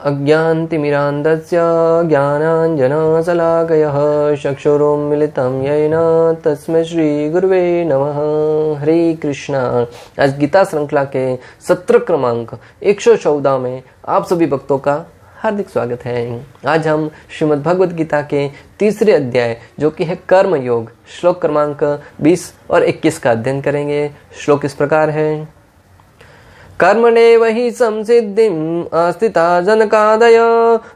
अज्ञानतिमिरान्धस्य ज्ञानाञ्जनशलाकयः चक्षुरुन्मीलितं येन तस्मै श्रीगुरुवे नमः। हरे कृष्णा। आज गीता श्रृंखला के सत्र क्रमांक 114 में आप सभी भक्तों का हार्दिक स्वागत है। आज हम श्रीमद् भगवद गीता के तीसरे अध्याय जो कि है कर्म योग, श्लोक क्रमांक 20 और 21 का अध्ययन करेंगे। श्लोक इस प्रकार है। कर्मणेव हि संसिद्धिम् अस्थिता जनकादय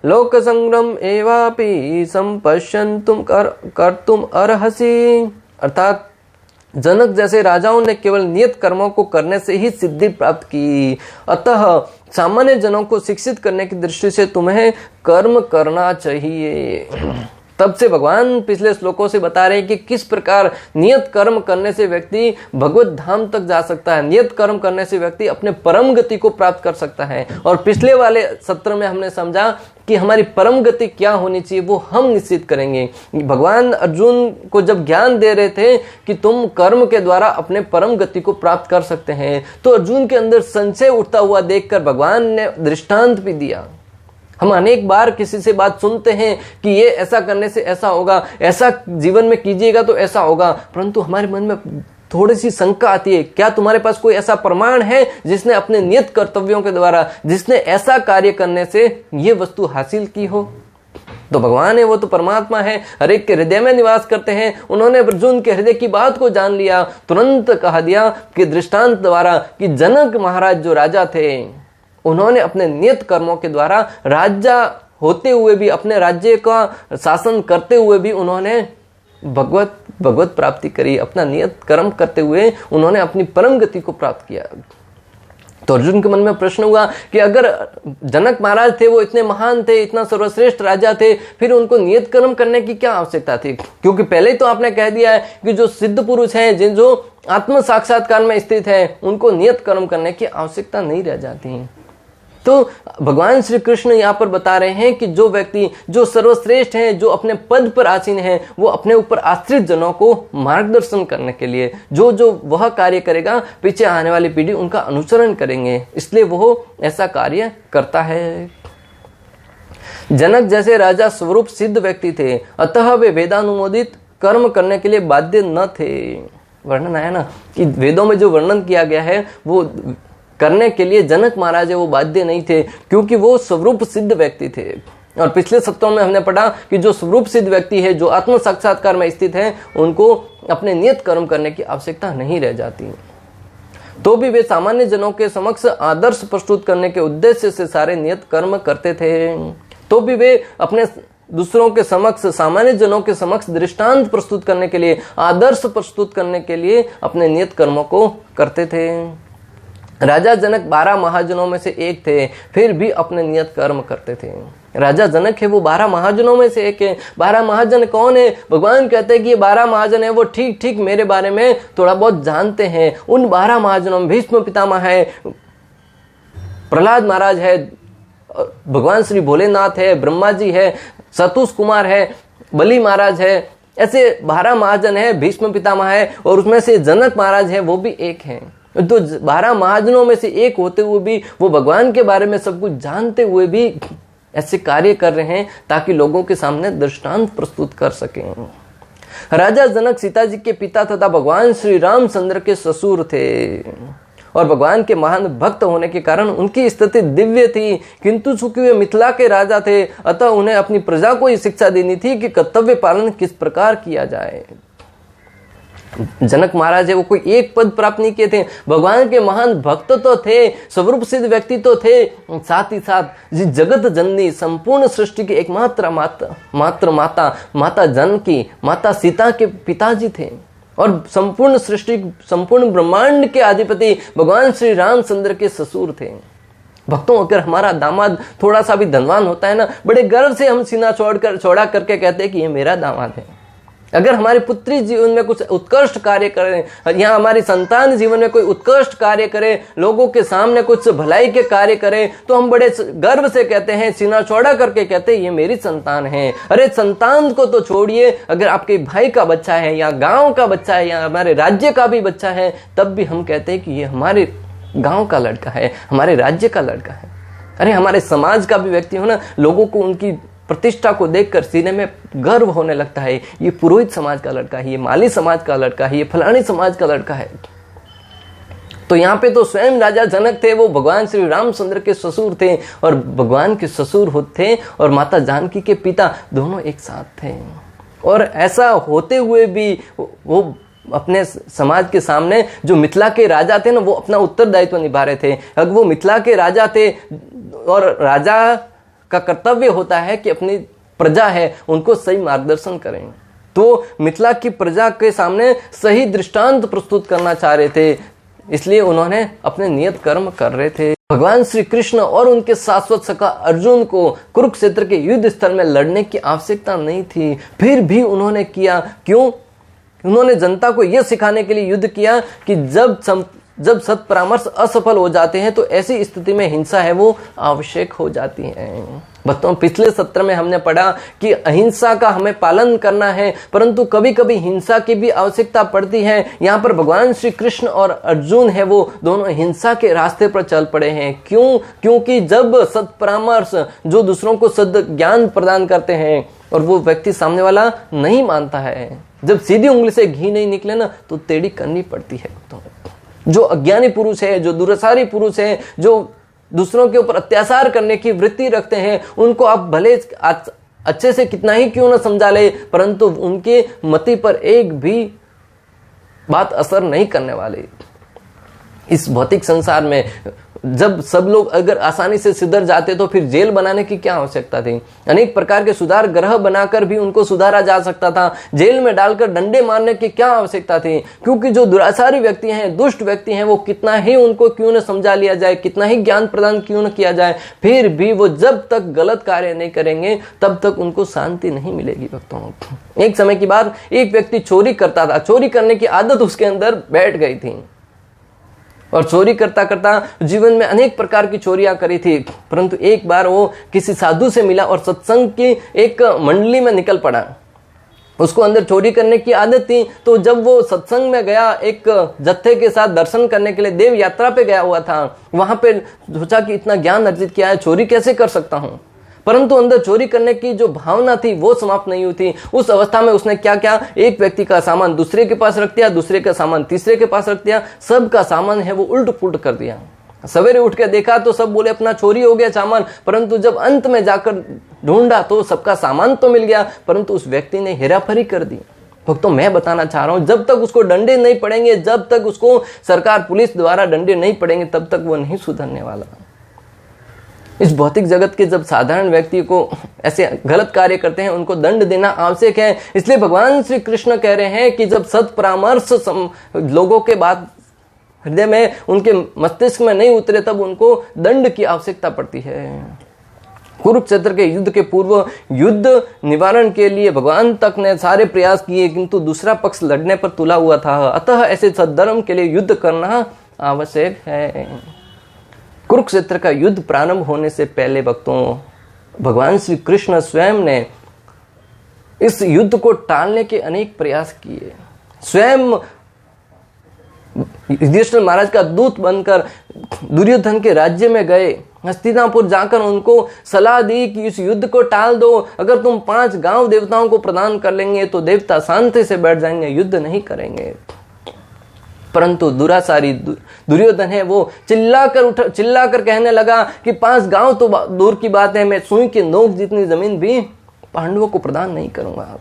लोक संग्रम एवापि संपश्यन्तुम कर्तुम अर्हसि। अर्थात जनक जैसे राजाओं ने केवल नियत कर्मों को करने से ही सिद्धि प्राप्त की, अतः सामान्य जनों को शिक्षित करने की दृष्टि से तुम्हें कर्म करना चाहिए। तब से भगवान पिछले श्लोकों से बता रहे हैं कि किस प्रकार नियत कर्म करने से व्यक्ति भगवत धाम तक जा सकता है, नियत कर्म करने से व्यक्ति अपने परम गति को प्राप्त कर सकता है। और पिछले वाले सत्र में हमने समझा कि हमारी परम गति क्या होनी चाहिए वो हम निश्चित करेंगे। भगवान अर्जुन को जब ज्ञान दे रहे थे कि तुम कर्म के द्वारा अपने परम गति को प्राप्त कर सकते हैं, तो अर्जुन के अंदर संशय उठता हुआ देखकर भगवान ने दृष्टांत भी दिया। हम अनेक बार किसी से बात सुनते हैं कि ये ऐसा करने से ऐसा होगा, ऐसा जीवन में कीजिएगा तो ऐसा होगा, परंतु हमारे मन में थोड़ी सी शंका आती है, क्या तुम्हारे पास कोई ऐसा प्रमाण है जिसने अपने नियत कर्तव्यों के द्वारा, जिसने ऐसा कार्य करने से ये वस्तु हासिल की हो? तो भगवान है, वो तो परमात्मा है, हर एक के हृदय में निवास करते हैं। उन्होंने अर्जुन के हृदय की बात को जान लिया, तुरंत कहा दिया कि दृष्टांत द्वारा कि जनक महाराज जो राजा थे, उन्होंने अपने नियत कर्मों के द्वारा राजा होते हुए भी, अपने राज्य का शासन करते हुए भी उन्होंने भगवत प्राप्ति करी। अपना नियत कर्म करते हुए उन्होंने अपनी परम गति को प्राप्त किया। तो अर्जुन के मन में प्रश्न हुआ कि अगर जनक महाराज थे, वो इतने महान थे, इतना सर्वश्रेष्ठ राजा थे, फिर उनको नियत कर्म करने की क्या आवश्यकता थी? क्योंकि पहले ही तो आपने कह दिया है कि जो सिद्ध पुरुष हैं, जिन जो आत्म साक्षात्कार में स्थित है, उनको नियत कर्म करने की आवश्यकता नहीं रह जाती। तो भगवान श्री कृष्ण यहाँ पर बता रहे हैं कि जो व्यक्ति जो सर्वश्रेष्ठ हैं, जो अपने पद पर आसीन हैं, वो अपने ऊपर आश्रित जनों को मार्गदर्शन करने के लिए जो वह कार्य करेगा, पीछे आने वाली पीढ़ी उनका अनुसरण करेंगे, इसलिए वो ऐसा कार्य करता है। जनक जैसे राजा स्वरूप सिद्ध व्यक्ति थे, अतः वे वेदानुमोदित कर्म करने के लिए बाध्य न थे। वर्णन आया ना कि वेदों में जो वर्णन किया गया है वो करने के लिए जनक महाराज है वो बाध्य नहीं थे, क्योंकि वो स्वरूप सिद्ध व्यक्ति थे। और पिछले सप्ताह में हमने पढ़ा कि जो स्वरूप सिद्ध व्यक्ति है, जो आत्म साक्षात्कार में स्थित है, उनको अपने नियत कर्म करने की आवश्यकता नहीं रह जाती। तो भी वे सामान्य जनों के समक्ष आदर्श प्रस्तुत करने के उद्देश्य से सारे नियत कर्म करते थे। तो भी वे अपने दूसरों के समक्ष, सामान्य जनों के समक्ष दृष्टांत प्रस्तुत करने के लिए, आदर्श प्रस्तुत करने के लिए अपने नियत कर्मों को करते थे। राजा जनक 12 महाजनों में से एक थे, फिर भी अपने नियत कर्म करते थे। राजा जनक है वो 12 महाजनों में से एक है। 12 महाजन कौन है? भगवान कहते हैं कि ये 12 महाजन है वो ठीक ठीक मेरे बारे में थोड़ा बहुत जानते हैं। उन 12 महाजनों में भीष्म पितामह है, प्रहलाद महाराज है, भगवान श्री भोलेनाथ है, ब्रह्मा जी है, सतुष कुमार है, बलि महाराज है। ऐसे 12 महाजन है, भीष्म पितामह है, और उसमें से जनक महाराज है वो भी एक है। तो 12 महाजनों में से एक होते हुए भी वो भगवान के बारे में सब कुछ जानते हुए भी ऐसे कार्य कर रहे हैं ताकि लोगों के सामने दृष्टांत प्रस्तुत कर सकें। राजा जनक सीता जी के पिता तथा भगवान श्री रामचंद्र के ससुर थे, और भगवान के महान भक्त होने के कारण उनकी स्थिति दिव्य थी। किंतु चूंकि वे मिथिला के राजा थे, अतः उन्हें अपनी प्रजा को ये शिक्षा देनी थी कि कर्तव्य पालन किस प्रकार किया जाए। जनक महाराज है वो कोई एक पद प्राप्त नहीं किए थे, भगवान के महान भक्त तो थे, स्वरूप सिद्ध व्यक्ति तो थे, साथ ही साथ जिस जगत जननी, संपूर्ण सृष्टि की एकमात्र माता जानकी, माता सीता के पिताजी थे, और संपूर्ण सृष्टि, संपूर्ण ब्रह्मांड के अधिपति भगवान श्री रामचंद्र के ससुर थे। भक्तों, अगर हमारा दामाद थोड़ा सा भी धनवान होता है ना, बड़े गर्व से हम सीना चौड़ा करके कहते हैं कि ये मेरा दामाद है। अगर हमारी पुत्री जीवन में कुछ उत्कृष्ट कार्य करें, या हमारी संतान जीवन में कोई उत्कृष्ट कार्य करे, लोगों के सामने कुछ भलाई के कार्य करे, तो हम बड़े गर्व से कहते हैं, सीना चौड़ा करके कहते हैं ये मेरी संतान है। अरे संतान को तो छोड़िए, अगर आपके भाई का बच्चा है, या गांव का बच्चा है, या हमारे राज्य का भी बच्चा है, तब भी हम कहते हैं कि ये हमारे गांव का लड़का है, हमारे राज्य का लड़का है। अरे हमारे समाज का भी व्यक्ति हो ना, लोगों को उनकी प्रतिष्ठा को देखकर सीने में गर्व होने लगता है, ये पुरोहित समाज का लड़का है, ये माली समाज का लड़का है, ये फलानी समाज का लड़का है। तो यहाँ पे तो स्वयं राजा जनक थे, वो भगवान श्री रामचंद्र के ससुर थे और भगवान के ससुर थे और माता जानकी के पिता दोनों एक साथ थे। और ऐसा होते हुए भी वो अपने समाज के सामने जो मिथिला के राजा थे ना, वो अपना उत्तरदायित्व निभा रहे थे। अगर वो मिथिला के राजा थे और राजा का कर्तव्य होता है कि अपनी प्रजा है उनको सही मार्गदर्शन करें, तो मिथिला की प्रजा के सामने सही दृष्टांत प्रस्तुत करना चाह रहे थे, इसलिए उन्होंने अपने नियत कर्म कर रहे थे। भगवान श्री कृष्ण और उनके शाश्वत सखा अर्जुन को कुरुक्षेत्र के युद्ध स्थल में लड़ने की आवश्यकता नहीं थी, फिर भी उन्होंने किया। क्यों? उन्होंने जनता को यह सिखाने के लिए युद्ध किया कि जब सत्परामर्श असफल हो जाते हैं तो ऐसी स्थिति में हिंसा है वो आवश्यक हो जाती है। बच्चों, पिछले सत्र में हमने पढ़ा कि अहिंसा का हमें पालन करना है, परंतु कभी कभी हिंसा की भी आवश्यकता पड़ती है। यहाँ पर भगवान श्री कृष्ण और अर्जुन है वो दोनों हिंसा के रास्ते पर चल पड़े हैं। क्यों? क्योंकि जब सत्परामर्श जो दूसरों को सद ज्ञान प्रदान करते हैं और वो व्यक्ति सामने वाला नहीं मानता है, जब सीधी उंगली से घी नहीं निकले ना तो टेढ़ी करनी पड़ती है। जो अज्ञानी पुरुष है, जो दुराचारी पुरुष है, जो दूसरों के ऊपर अत्याचार करने की वृत्ति रखते हैं, उनको आप भले अच्छे से कितना ही क्यों ना समझा ले, परंतु उनके मति पर एक भी बात असर नहीं करने वाली। इस भौतिक संसार में जब सब लोग अगर आसानी से सुधर जाते तो फिर जेल बनाने की क्या आवश्यकता थी? अनेक प्रकार के सुधार ग्रह बनाकर भी उनको सुधारा जा सकता था। जेल में डालकर डंडे मारने की क्या आवश्यकता थी? क्योंकि जो दुराचारी व्यक्ति हैं, दुष्ट व्यक्ति हैं, वो कितना ही उनको क्यों न समझा लिया जाए, कितना ही ज्ञान प्रदान क्यों न किया जाए, फिर भी वो जब तक गलत कार्य नहीं करेंगे तब तक उनको शांति नहीं मिलेगी। भक्तों, एक समय की बात, एक व्यक्ति चोरी करता था, चोरी करने की आदत उसके अंदर बैठ गई थी और चोरी करता करता जीवन में अनेक प्रकार की चोरियां करी थी। परंतु एक बार वो किसी साधु से मिला और सत्संग की एक मंडली में निकल पड़ा। उसको अंदर चोरी करने की आदत थी, तो जब वो सत्संग में गया, एक जत्थे के साथ दर्शन करने के लिए देव यात्रा पे गया हुआ था, वहां पे सोचा कि इतना ज्ञान अर्जित किया है, चोरी कैसे कर सकता हूं, परंतु अंदर चोरी करने की जो भावना थी वो समाप्त नहीं हुई थी। उस अवस्था में उसने क्या किया, एक व्यक्ति का सामान दूसरे के पास रख दिया, दूसरे का सामान तीसरे के पास रख दिया, सबका सामान है वो उल्ट पुल्ट कर दिया। सवेरे उठ के देखा तो सब बोले अपना चोरी हो गया सामान, परंतु जब अंत में जाकर ढूंढा तो सबका सामान तो मिल गया, परंतु उस व्यक्ति ने हेराफेरी कर दी। तो मैं बताना चाह रहा हूं, जब तक उसको डंडे नहीं पड़ेंगे, जब तक उसको सरकार पुलिस द्वारा डंडे नहीं पड़ेंगे, तब तक वो नहीं सुधरने वाला। इस भौतिक जगत के जब साधारण व्यक्ति को ऐसे गलत कार्य करते हैं उनको दंड देना आवश्यक है। इसलिए भगवान श्री कृष्ण कह रहे हैं कि जब सत्परामर्श लोगों के बाद हृदय में, उनके मस्तिष्क में नहीं उतरे, तब उनको दंड की आवश्यकता पड़ती है। कुरुक्षेत्र के युद्ध के पूर्व युद्ध निवारण के लिए भगवान तक ने सारे प्रयास किए, किंतु दूसरा पक्ष लड़ने पर तुला हुआ था। अतः ऐसे सद्धर्म के लिए युद्ध करना आवश्यक है। कुरुक्षेत्र का युद्ध प्रारंभ होने से पहले भक्तों, भगवान श्री कृष्ण स्वयं ने इस युद्ध को टालने के अनेक प्रयास किए। स्वयं युधिष्ठिर महाराज का दूत बनकर दुर्योधन के राज्य में गए, हस्तिनापुर जाकर उनको सलाह दी कि इस युद्ध को टाल दो, अगर तुम 5 गांव देवताओं को प्रदान कर लेंगे तो देवता शांति से बैठ जाएंगे, युद्ध नहीं करेंगे। परंतु दुराचारी दुर्योधन है वो चिल्लाकर कहने लगा कि 5 गांव तो दूर की बात है, मैं सुई की नोक जितनी जमीन भी पांडवों को प्रदान नहीं करूंगा।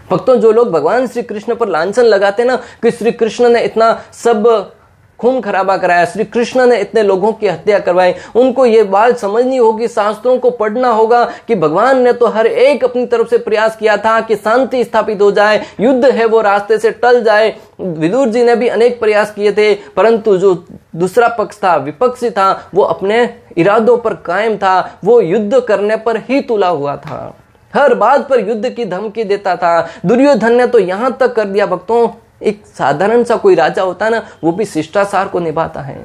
भक्तों, जो लोग भगवान श्री कृष्ण पर लांछन लगाते ना कि श्री कृष्ण ने इतना सब खून खराबा कराया, श्री कृष्ण ने इतने लोगों की हत्या करवाई, उनको ये बात समझनी होगी, शास्त्रों को पढ़ना होगा कि भगवान ने तो हर एक अपनी तरफ से प्रयास किया था कि शांति स्थापित हो जाए, युद्ध है वो रास्ते से टल जाए। विदुर जी ने भी अनेक प्रयास किए थे, परंतु जो दूसरा पक्ष था, विपक्षी था, वो अपने इरादों पर कायम था, वो युद्ध करने पर ही तुला हुआ था, हर बात पर युद्ध की धमकी देता था। दुर्योधन ने तो यहां तक कर दिया भक्तों, एक साधारण सा कोई राजा होता है ना, वो भी शिष्टाचार को निभाता है,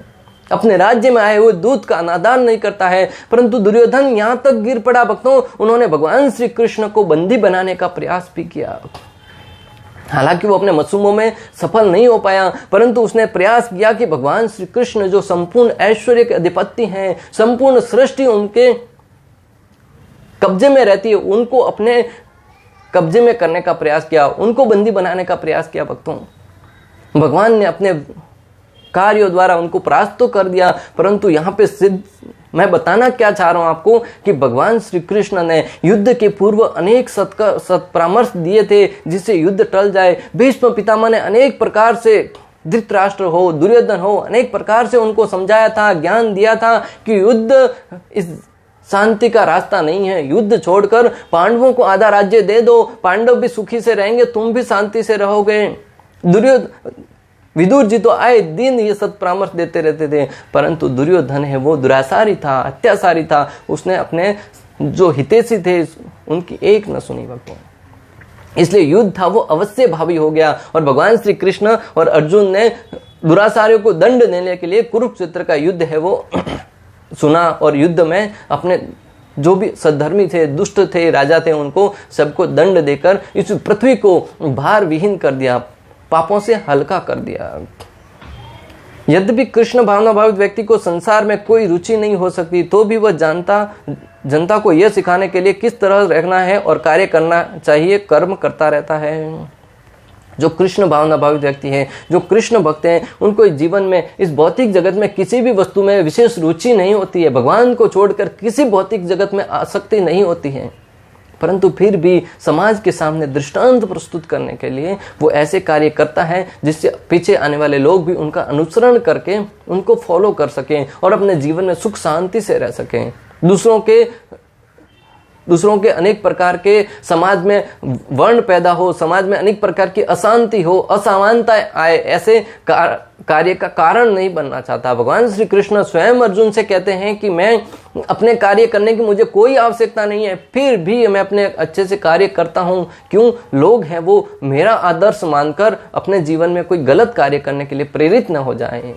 अपने राज्य में आए हुए दूत का अनादर नहीं करता है, परंतु दुर्योधन यहां तक गिर पड़ा भक्तों, उन्होंने भगवान श्री कृष्ण को बंदी बनाने का प्रयास भी किया। हालांकि वो अपने मसूमों में सफल नहीं हो पाया, परंतु उसने प्रयास किया कि भगवान श्री कृष्ण जो संपूर्ण ऐश्वर्य के अधिपति हैं, संपूर्ण सृष्टि उनके कब्जे में रहती है, उनको अपने कब्जे में करने का प्रयास किया, उनको बंदी बनाने का प्रयास किया। भक्तों, भगवान ने अपने कार्यों द्वारा उनको परास्त तो कर दिया, परंतु यहां पे सिद्ध मैं बताना क्या चाह रहा हूं आपको कि भगवान श्री कृष्ण ने युद्ध के पूर्व अनेक सत्परामर्श दिए थे जिससे युद्ध टल जाए। भीष्म पितामह ने अनेक प्रकार से, धृतराष्ट्र हो, दुर्योधन हो, अनेक प्रकार से उनको समझाया था, ज्ञान दिया था कि युद्ध इस शांति का रास्ता नहीं है। युद्ध छोड़कर पांडवों को आधा राज्य दे दो, पांडव भी सुखी से रहेंगे, तुम भी शांति से रहोगे। विदुर जी तो आए दिन ये सत्परामर्श देते रहते थे, परंतु दुर्योधन है वो दुराचारी था, अत्याचारी था। उसने अपने जो हितैषी थे उनकी एक न सुनी भक्तों। इसलिए युद्ध था वो अवश्य भावी हो गया और भगवान श्री कृष्ण और अर्जुन ने दुराचारियों को दंड देने के लिए कुरुक्षेत्र का युद्ध है वो सुना और युद्ध में अपने जो भी सद्धर्मी थे, दुष्ट थे, राजा थे, उनको सबको दंड देकर इस पृथ्वी को भार विहीन कर दिया, पापों से हल्का कर दिया। यद्यपि कृष्ण भावना भावित व्यक्ति को संसार में कोई रुचि नहीं हो सकती, तो भी वह जनता को यह सिखाने के लिए किस तरह रहना है और कार्य करना चाहिए, कर्म करता रहता है। जो कृष्ण भावना भावित व्यक्ति है, जो कृष्ण भक्त हैं, उनको जीवन में इस भौतिक जगत में किसी भी वस्तु में विशेष रुचि नहीं होती है, भगवान को छोड़कर किसी भौतिक जगत में आसक्ति नहीं होती है, परंतु फिर भी समाज के सामने दृष्टांत प्रस्तुत करने के लिए वो ऐसे कार्य करता है जिससे पीछे आने वाले लोग भी उनका अनुसरण करके उनको फॉलो कर सकें और अपने जीवन में सुख शांति से रह सकें। दूसरों के अनेक प्रकार के समाज में वर्ण पैदा हो, समाज में अनेक प्रकार की अशांति हो, असमानता आए, ऐसे कार्य का कारण नहीं बनना चाहता। भगवान श्री कृष्ण स्वयं अर्जुन से कहते हैं कि मैं अपने कार्य करने की मुझे कोई आवश्यकता नहीं है, फिर भी मैं अपने अच्छे से कार्य करता हूं। क्यों? लोग हैं वो मेरा आदर्श मानकर अपने जीवन में कोई गलत कार्य करने के लिए प्रेरित न हो जाएं।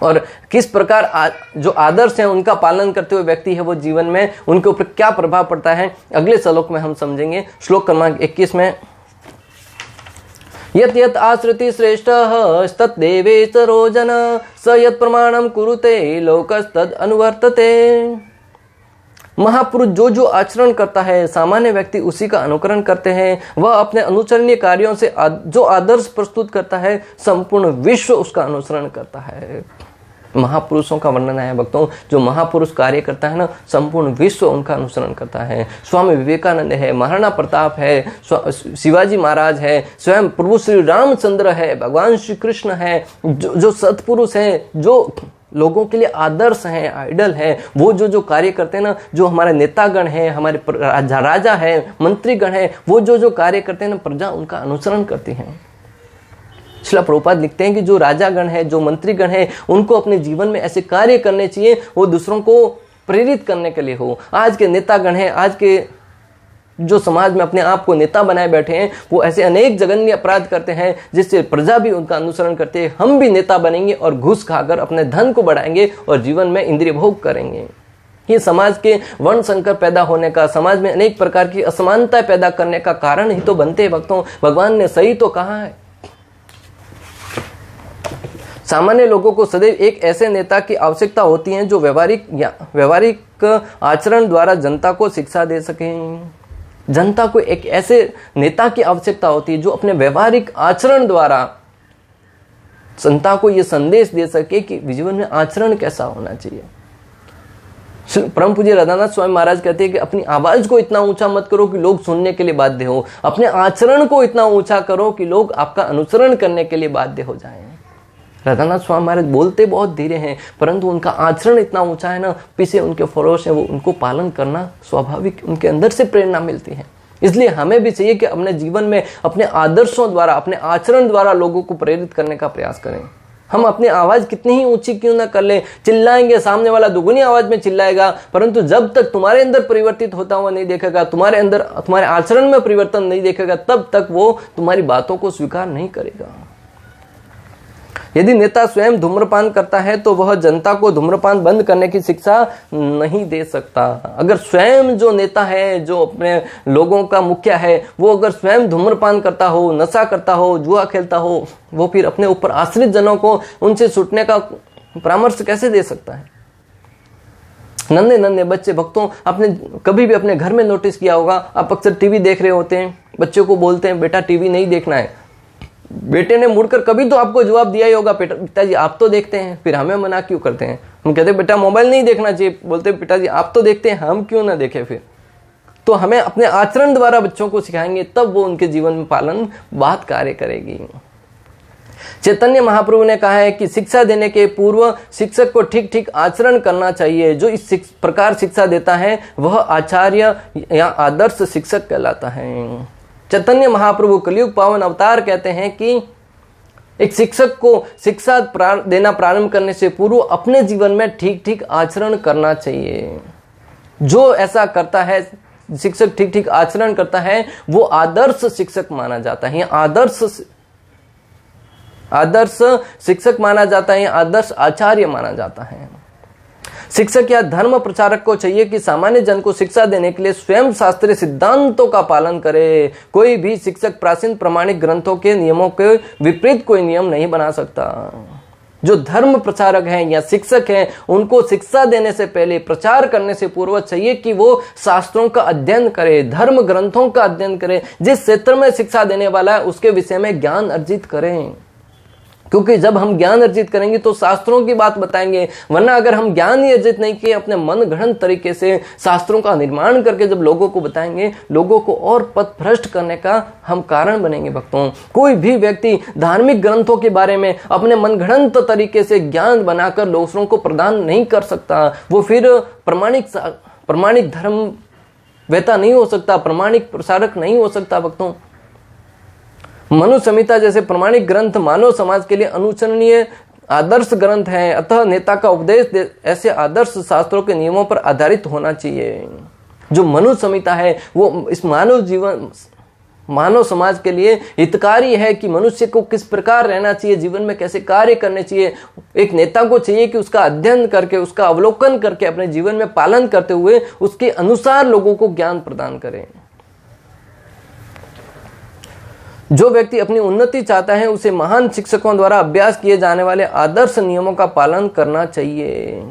और किस प्रकार जो आदर्श हैं उनका पालन करते हुए व्यक्ति है वो जीवन में उनके ऊपर क्या प्रभाव पड़ता है, अगले श्लोक में हम समझेंगे। श्लोक क्रमांक 21 में यत यत आश्रिति श्रेष्ठः तद्देवेतरो जन स यत् प्रमाणम कुरुते लोकस्तद अनुवर्तते। महापुरुष जो आचरण करता है, सामान्य व्यक्ति उसी का अनुकरण करते हैं। वह अपने अनुचरणीय कार्यों से जो आदर्श प्रस्तुत करता है, संपूर्ण विश्व उसका अनुसरण करता है। महापुरुषों का वर्णन है भक्तों, जो महापुरुष कार्य करता है ना, संपूर्ण विश्व उनका अनुसरण करता है। स्वामी विवेकानंद है, महाराणा प्रताप है, शिवाजी महाराज है, स्वयं प्रभु श्री रामचंद्र है, भगवान श्री कृष्ण है, जो सत्पुरुष है, जो लोगों के लिए आदर्श हैं, आइडल हैं, वो जो कार्य करते हैं ना, जो हमारे नेतागण हैं, हमारे राजा है, मंत्रीगण है, वो जो कार्य करते हैं ना, प्रजा उनका अनुसरण करती है। श्रील प्रभुपाद लिखते हैं कि जो राजागण है, जो मंत्रीगण है, उनको अपने जीवन में ऐसे कार्य करने चाहिए वो दूसरों को प्रेरित करने के लिए हो। आज के नेतागण हैं, आज के जो समाज में अपने आप को नेता बनाए बैठे हैं, वो ऐसे अनेक जघन्य अपराध करते हैं जिससे प्रजा भी उनका अनुसरण करते हैं। हम भी नेता बनेंगे और घूस खाकर अपने धन को बढ़ाएंगे और जीवन में इंद्रिय भोग करेंगे। ये समाज के वर्ण संकर पैदा होने का, समाज में अनेक प्रकार की असमानता पैदा करने का कारण ही तो बनते हैं भक्तों। भगवान ने सही तो कहा है। सामान्य लोगों को सदैव एक ऐसे नेता की आवश्यकता होती है जो व्यवहारिक आचरण द्वारा जनता को शिक्षा दे सके। जनता को एक ऐसे नेता की आवश्यकता होती है जो अपने व्यवहारिक आचरण द्वारा जनता को यह संदेश दे सके कि जीवन में आचरण कैसा होना चाहिए। परम पूज्य राधानाथ स्वामी महाराज कहते हैं कि अपनी आवाज को इतना ऊंचा मत करो कि लोग सुनने के लिए बाध्य हो, अपने आचरण को इतना ऊंचा करो कि लोग आपका अनुसरण करने के लिए बाध्य हो जाएं। राधानाथ स्वामी महाराज बोलते बहुत धीरे हैं, परंतु उनका आचरण इतना ऊंचा है ना, पीछे उनके फॉलोअर्स हैं, वो उनको पालन करना स्वाभाविक, उनके अंदर से प्रेरणा मिलती है। इसलिए हमें भी चाहिए कि अपने जीवन में अपने आदर्शों द्वारा, अपने आचरण द्वारा लोगों को प्रेरित करने का प्रयास करें। हम अपनी आवाज कितनी ही ऊंची क्यों ना कर लें, चिल्लाएंगे, सामने वाला दुगुनी आवाज में चिल्लाएगा, परंतु जब तक तुम्हारे अंदर परिवर्तित होता हुआ नहीं देखेगा, तुम्हारे अंदर तुम्हारे आचरण में परिवर्तन नहीं देखेगा, तब तक वो तुम्हारी बातों को स्वीकार नहीं करेगा। यदि नेता स्वयं धूम्रपान करता है तो वह जनता को धूम्रपान बंद करने की शिक्षा नहीं दे सकता। अगर स्वयं जो नेता है, जो अपने लोगों का मुखिया है, वो अगर स्वयं धूम्रपान करता हो, नशा करता हो, जुआ खेलता हो, वो फिर अपने ऊपर आश्रित जनों को उनसे छूटने का परामर्श कैसे दे सकता है? नन्हे नन्हे बच्चे, भक्तों, आपने कभी भी अपने घर में नोटिस किया होगा, आप अक्सर टीवी देख रहे होते हैं, बच्चों को बोलते हैं बेटा टीवी नहीं देखना है, बेटे ने मुड़कर कभी तो आपको जवाब दिया ही होगा, पिताजी आप तो देखते हैं, फिर हमें मना क्यों करते हैं? हम कहते हैं बेटा मोबाइल नहीं देखना चाहिए, बोलते पिताजी आप तो देखते हैं, हम क्यों ना देखें? फिर तो हमें अपने आचरण द्वारा बच्चों को सिखाएंगे, तब वो उनके जीवन में पालन बात कार्य करेगी। चैतन्य महाप्रभु ने कहा है कि शिक्षा देने के पूर्व शिक्षक को ठीक ठीक आचरण करना चाहिए। जो इस प्रकार शिक्षा देता है वह आचार्य या आदर्श शिक्षक कहलाता है। चैतन्य महाप्रभु कलयुग पावन अवतार कहते हैं कि एक शिक्षक को शिक्षा देना प्रारंभ करने से पूर्व अपने जीवन में ठीक ठीक आचरण करना चाहिए। जो ऐसा करता है, शिक्षक ठीक ठीक आचरण करता है, वो आदर्श शिक्षक माना जाता है। आदर्श शिक्षक माना जाता है, आदर्श आचार्य माना जाता है। शिक्षक या धर्म प्रचारक को चाहिए कि सामान्य जन को शिक्षा देने के लिए स्वयं शास्त्रीय सिद्धांतों का पालन करे। कोई भी शिक्षक प्राचीन प्रमाणिक ग्रंथों के नियमों के विपरीत कोई नियम नहीं बना सकता। जो धर्म प्रचारक हैं या शिक्षक हैं, उनको शिक्षा देने से पहले, प्रचार करने से पूर्व चाहिए कि वो शास्त्रों का अध्ययन करे, धर्म ग्रंथों का अध्ययन करे। जिस क्षेत्र में शिक्षा देने वाला है उसके विषय में ज्ञान अर्जित करें, क्योंकि जब हम ज्ञान अर्जित करेंगे तो शास्त्रों की बात बताएंगे। वरना अगर हम ज्ञान ही अर्जित नहीं किए, अपने मन गढ़ंत तरीके से शास्त्रों का निर्माण करके जब लोगों को बताएंगे, लोगों को और पथ भ्रष्ट करने का हम कारण बनेंगे। भक्तों, कोई भी व्यक्ति धार्मिक ग्रंथों के बारे में अपने मन गढ़ंत तरीके से ज्ञान बनाकर दूसरों को प्रदान नहीं कर सकता। वो फिर प्रमाणिक धर्म वेता नहीं हो सकता, प्रमाणिक प्रसारक नहीं हो सकता। भक्तों, मनु संहिता जैसे प्रमाणिक ग्रंथ मानव समाज के लिए अनुसरणीय आदर्श ग्रंथ हैं। अतः नेता का उपदेश ऐसे आदर्श शास्त्रों के नियमों पर आधारित होना चाहिए। जो मनु संहिता है वो इस मानव समाज के लिए हितकारी है कि मनुष्य को किस प्रकार रहना चाहिए, जीवन में कैसे कार्य करने चाहिए। एक नेता को चाहिए कि उसका अध्ययन करके, उसका अवलोकन करके, अपने जीवन में पालन करते हुए उसके अनुसार लोगों को ज्ञान प्रदान करें। जो व्यक्ति अपनी उन्नति चाहता है उसे महान शिक्षकों द्वारा अभ्यास किए जाने वाले आदर्श नियमों का पालन करना चाहिए।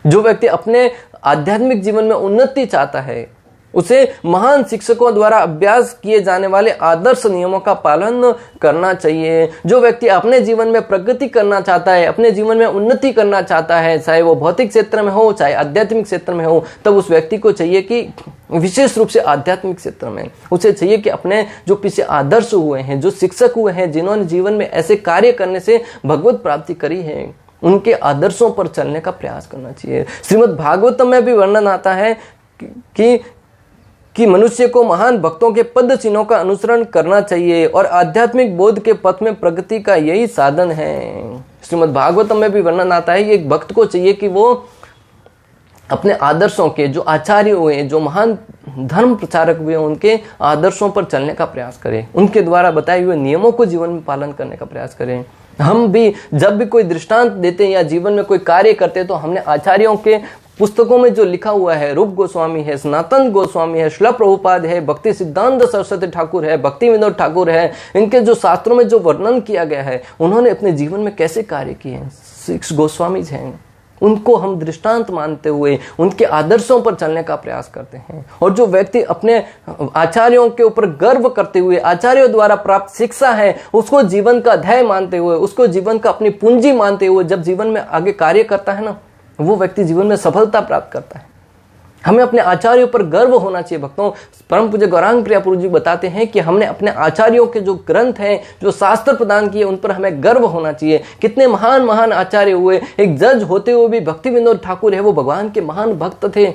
जो व्यक्ति अपने आध्यात्मिक जीवन में उन्नति चाहता है उसे महान शिक्षकों द्वारा अभ्यास किए जाने वाले आदर्श नियमों का पालन करना चाहिए। जो व्यक्ति अपने जीवन में प्रगति करना चाहता है, अपने जीवन में उन्नति करना चाहता है, चाहे वो भौतिक क्षेत्र में हो चाहे आध्यात्मिक क्षेत्र में हो, तब उस व्यक्ति को चाहिए कि विशेष रूप से आध्यात्मिक क्षेत्र में उसे चाहिए कि अपने जो पीछे आदर्श हुए हैं, जो शिक्षक हुए हैं, जिन्होंने जीवन में ऐसे कार्य करने से भगवत प्राप्ति करी है, उनके आदर्शों पर चलने का प्रयास करना चाहिए। श्रीमद् भागवतम में भी वर्णन आता है कि मनुष्य को महान भक्तों के पद चिन्हों का अनुसरण करना चाहिए और आध्यात्मिक बोध के पथ में प्रगति का यही साधन है। श्रीमद् भागवतम में भी वर्णन आता है, एक भक्त को चाहिए कि वो अपने आदर्शों के, जो आचार्य हुए, जो महान धर्म प्रचारक हुए, उनके आदर्शों पर चलने का प्रयास करें, उनके द्वारा बताए हुए नियमों को जीवन में पालन करने का प्रयास करें। हम भी जब भी कोई दृष्टांत देते हैं या जीवन में कोई कार्य करते हैं तो हमने आचार्यों के पुस्तकों में जो लिखा हुआ है, रूप गोस्वामी है, सनातन गोस्वामी है, श्रील प्रभुपाद है, भक्ति सिद्धांत सरस्वती ठाकुर है, भक्ति विनोद ठाकुर है, इनके जो शास्त्रों में जो वर्णन किया गया है, उन्होंने अपने जीवन में कैसे कार्य किए हैं, 6 गोस्वामीज हैं, उनको हम दृष्टांत मानते हुए उनके आदर्शों पर चलने का प्रयास करते हैं। और जो व्यक्ति अपने आचार्यों के ऊपर गर्व करते हुए, आचार्यों द्वारा प्राप्त शिक्षा है उसको जीवन का ध्येय मानते हुए, उसको जीवन का अपनी पूंजी मानते हुए जब जीवन में आगे कार्य करता है ना, वो व्यक्ति जीवन में सफलता प्राप्त करता है। हमें अपने आचार्यों पर गर्व होना चाहिए। भक्तों, परम पूज्य गौरांग प्रियापुरु जी बताते हैं कि हमने अपने आचार्यों के जो ग्रंथ हैं, जो शास्त्र प्रदान किए, उन पर हमें गर्व होना चाहिए। कितने महान महान आचार्य हुए। एक जज होते हुए भी भक्ति विनोद ठाकुर है, वो भगवान के महान भक्त थे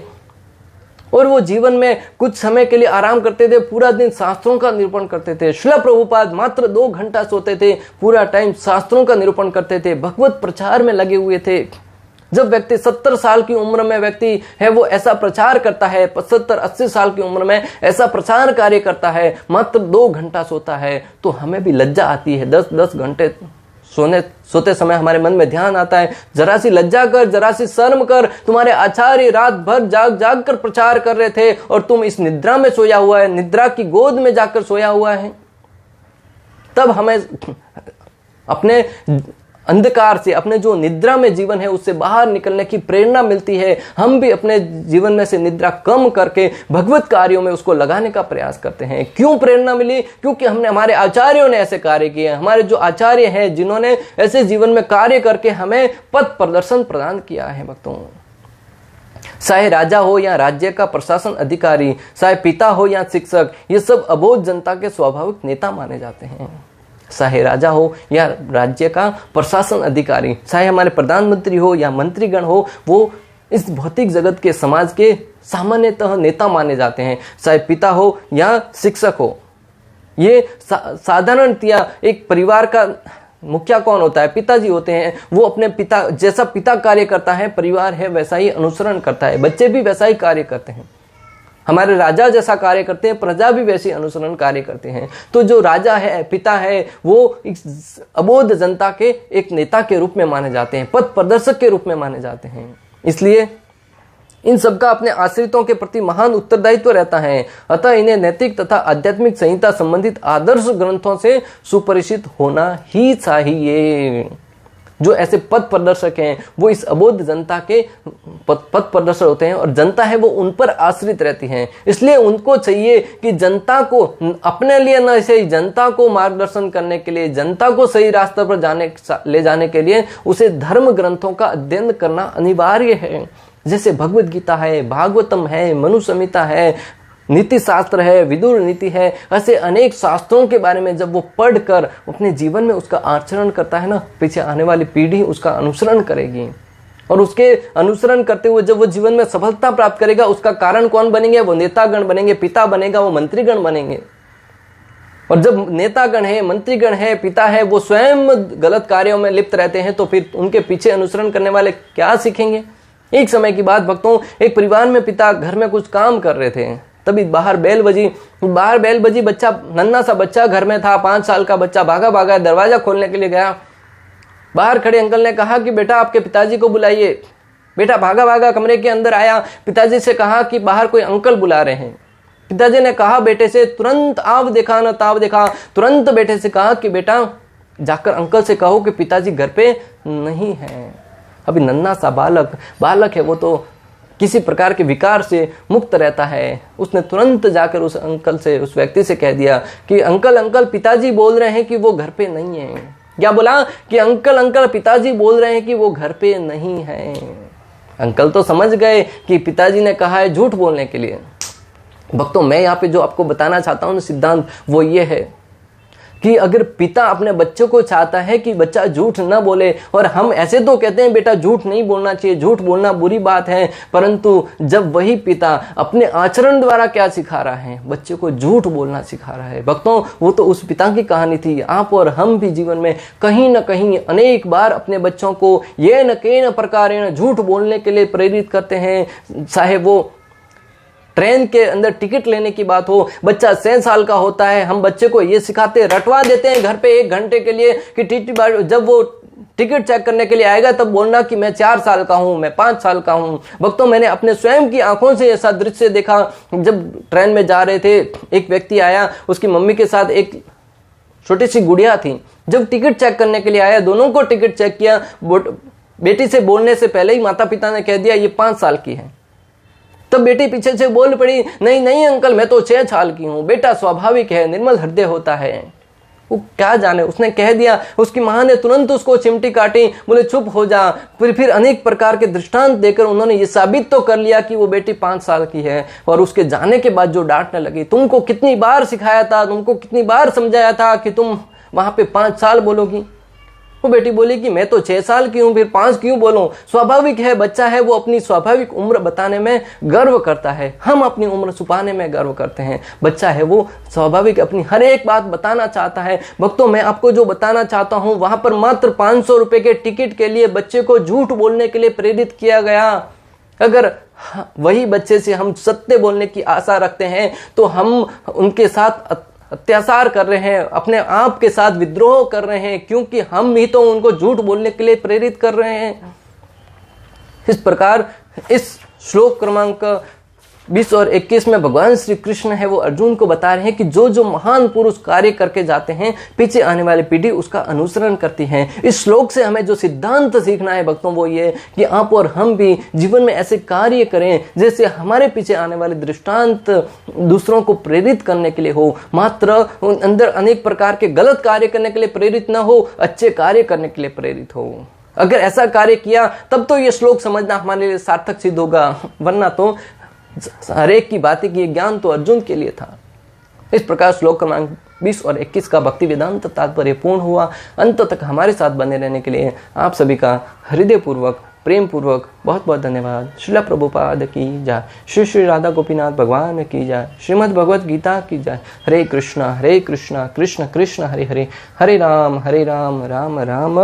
और वो जीवन में कुछ समय के लिए आराम करते थे, पूरा दिन शास्त्रों का निरूपण करते थे। श्रील प्रभुपाद मात्र 2 घंटा सोते थे, पूरा टाइम शास्त्रों का निरूपण करते थे, भगवत प्रचार में लगे हुए थे। जब व्यक्ति 70 साल की उम्र में व्यक्ति है वो ऐसा प्रचार करता है, 75-80 साल की उम्र में ऐसा प्रचार कार्य करता है, मात्र 2 घंटा सोता है, तो हमें भी लज्जा आती है 10-10 घंटे सोते समय हमारे मन में ध्यान आता है, जरा सी लज्जा कर, जरा सी शर्म कर, तुम्हारे आचार्य रात भर जाग जाग कर प्रचार कर रहे थे और तुम इस निद्रा में सोया हुआ है, निद्रा की गोद में जाकर सोया हुआ है। तब हमें अपने अंधकार से, अपने जो निद्रा में जीवन है उससे बाहर निकलने की प्रेरणा मिलती है। हम भी अपने जीवन में से निद्रा कम करके भगवत कार्यों में उसको लगाने का प्रयास करते हैं। क्यों प्रेरणा मिली? क्योंकि हमने, हमारे आचार्यों ने ऐसे कार्य किए। हमारे जो आचार्य हैं जिन्होंने ऐसे जीवन में कार्य करके हमें पथ प्रदर्शन प्रदान किया है। भक्तों, चाहे राजा हो या राज्य का प्रशासन अधिकारी, चाहे पिता हो या शिक्षक, ये सब अबोध जनता के स्वाभाविक नेता माने जाते हैं। चाहे राजा हो या राज्य का प्रशासन अधिकारी, चाहे हमारे प्रधानमंत्री हो या मंत्रीगण हो, वो इस भौतिक जगत के, समाज के सामान्यतः नेता माने जाते हैं। चाहे पिता हो या शिक्षक हो, ये साधारणतया एक परिवार का मुखिया कौन होता है? पिताजी होते हैं। वो अपने पिता जैसा पिता कार्य करता है, परिवार है वैसा ही अनुसरण करता है, बच्चे भी वैसा ही कार्य करते हैं। हमारे राजा जैसा कार्य करते हैं, प्रजा भी वैसे अनुसरण कार्य करते हैं। तो जो राजा है, पिता है, वो अबोध जनता के एक नेता के रूप में माने जाते हैं, पथ प्रदर्शक के रूप में माने जाते हैं। इसलिए इन सबका अपने आश्रितों के प्रति महान उत्तरदायित्व रहता है। अतः इन्हें नैतिक तथा आध्यात्मिक संहिता संबंधित आदर्श ग्रंथों से सुपरिचित होना ही चाहिए। जो ऐसे पथ प्रदर्शक हैं वो इस अबोध जनता के पथ प्रदर्शक होते हैं और जनता है वो उन पर आश्रित रहती है। इसलिए उनको चाहिए कि जनता को अपने लिए न सही, जनता को मार्गदर्शन करने के लिए, जनता को सही रास्ते पर ले जाने के लिए उसे धर्म ग्रंथों का अध्ययन करना अनिवार्य है। जैसे भगवत गीता है, भागवतम है, मनु संहिता है, नीति शास्त्र है, विदुर नीति है, ऐसे अनेक शास्त्रों के बारे में जब वो पढ़कर अपने जीवन में उसका आचरण करता है ना, पीछे आने वाली पीढ़ी उसका अनुसरण करेगी। और उसके अनुसरण करते हुए जब वो जीवन में सफलता प्राप्त करेगा, उसका कारण कौन बनेंगे? वो नेतागण बनेंगे, पिता बनेगा, वो मंत्रीगण बनेंगे। और जब नेतागण है, मंत्रीगण है, पिता है, वो स्वयं गलत कार्यों में लिप्त रहते हैं, तो फिर उनके पीछे अनुसरण करने वाले क्या सीखेंगे? एक समय की बात भक्तों, एक परिवार में पिता घर में कुछ काम कर रहे थे, तभी बाहर बेल बजी। बच्चा, नन्हा सा बच्चा घर में था, 5 साल का बच्चा भागा भागा दरवाजा खोलने के लिए गया। बाहर खड़े अंकल ने कहा कि बेटा आपके पिताजी को बुलाइए। बेटा भागा भागा कमरे के अंदर आया, पिताजी से कहा कि बाहर कोई अंकल बुला रहे हैं। पिताजी ने कहा बेटे से, तुरंत आव देखा न ताव देखा, तुरंत बेटे से कहा कि बेटा जाकर अंकल से कहो कि पिताजी घर पे नहीं है। अभी नन्हा सा बालक है, वो तो किसी प्रकार के विकार से मुक्त रहता है। उसने तुरंत जाकर उस अंकल से, उस व्यक्ति से कह दिया कि अंकल पिताजी बोल रहे हैं कि वो घर पे नहीं है। क्या बोला? कि अंकल पिताजी बोल रहे हैं कि वो घर पे नहीं है। अंकल तो समझ गए कि पिताजी ने कहा है झूठ बोलने के लिए। भक्तों, मैं यहाँ पे जो आपको बताना चाहता हूँ सिद्धांत, वो ये है कि अगर पिता अपने बच्चों को चाहता है कि बच्चा झूठ न बोले, और हम ऐसे तो कहते हैं बेटा झूठ नहीं बोलना चाहिए, झूठ बोलना बुरी बात है, परंतु जब वही पिता अपने आचरण द्वारा क्या सिखा रहा है? बच्चे को झूठ बोलना सिखा रहा है। भक्तों, वो तो उस पिता की कहानी थी। आप और हम भी जीवन में कहीं न कहीं अनेक बार अपने बच्चों को ये न केन प्रकारेण झूठ बोलने के लिए प्रेरित करते हैं। चाहे वो ट्रेन के अंदर टिकट लेने की बात हो, बच्चा 6 साल का होता है, हम बच्चे को ये सिखाते, रटवा देते हैं घर पे 1 घंटे के लिए कि टीटी बार जब वो टिकट चेक करने के लिए आएगा तब बोलना कि मैं 4 साल का हूं, मैं 5 साल का हूं। भक्तों, मैंने अपने स्वयं की आंखों से ऐसा दृश्य देखा। जब ट्रेन में जा रहे थे, एक व्यक्ति आया, उसकी मम्मी के साथ एक छोटी सी गुड़िया थी। जब टिकट चेक करने के लिए आया, दोनों को टिकट चेक किया। बेटी से बोलने से पहले ही माता पिता ने कह दिया ये 5 साल की है। तब बेटी पीछे से बोल पड़ी, नहीं अंकल मैं तो 6 साल की हूं। बेटा स्वाभाविक है, निर्मल हृदय होता है। वो क्या जाने, उसने कह दिया। उसकी मां ने तुरंत उसको चिमटी काटी, बोले चुप हो जा। फिर अनेक प्रकार के दृष्टांत देकर उन्होंने ये साबित तो कर लिया कि वो बेटी 5 साल की है। और उसके जाने के बाद जो डांटने लगी, तुमको कितनी बार सिखाया था, तुमको कितनी बार समझाया था कि तुम वहां पे 5 साल बोलोगी। वो बेटी बोली कि मैं तो 6 साल की हूं, फिर 5 क्यों बोलूं? स्वाभाविक है, बच्चा है, वो अपनी स्वाभाविक उम्र बताने में गर्व करता है। हम अपनी उम्र छुपाने में गर्व करते हैं। बच्चा है वो स्वाभाविक अपनी हर एक बात बताना चाहता है। भक्तों, मैं आपको जो बताना चाहता हूं, वहां पर मात्र 500 रुपए के टिकट के लिए बच्चे को झूठ बोलने के लिए प्रेरित किया गया। अगर वही बच्चे से हम सत्य बोलने की आशा रखते हैं तो हम उनके साथ अत्याचार कर रहे हैं, अपने आप के साथ विद्रोह कर रहे हैं, क्योंकि हम ही तो उनको झूठ बोलने के लिए प्रेरित कर रहे हैं। इस प्रकार इस श्लोक क्रमांक 20 और 21 में भगवान श्री कृष्ण है वो अर्जुन को बता रहे हैं कि जो जो महान पुरुष कार्य करके जाते हैं, पीछे आने वाली पीढ़ी उसका अनुसरण करती है। इस श्लोक से हमें जो सिद्धांत सीखना है भक्तों, वो ये कि आप और हम भी जीवन में ऐसे कार्य करें जैसे हमारे पीछे आने वाले दृष्टांत दूसरों को प्रेरित करने के लिए हो, मात्र अंदर अनेक प्रकार के गलत कार्य करने के लिए प्रेरित ना हो, अच्छे कार्य करने के लिए प्रेरित हो। अगर ऐसा कार्य किया तब तो ये श्लोक समझना हमारे लिए सार्थक सिद्ध होगा, वरना तो हर एक की बातें की ज्ञान तो अर्जुन के लिए था। इस प्रकार श्लोक क्रमांक 20 और 21 का भक्ति वेदांत तात्पर्य पूर्ण हुआ। अंत तक हमारे साथ बने रहने के लिए आप सभी का हृदय पूर्वक प्रेम पूर्वक बहुत बहुत धन्यवाद। श्रील प्रभुपाद की जय, श्री श्री राधा गोपीनाथ भगवान की जय, श्रीमद् भगवद गीता की जय। हरे कृष्णा कृष्ण कृष्ण हरे हरे, हरे राम राम राम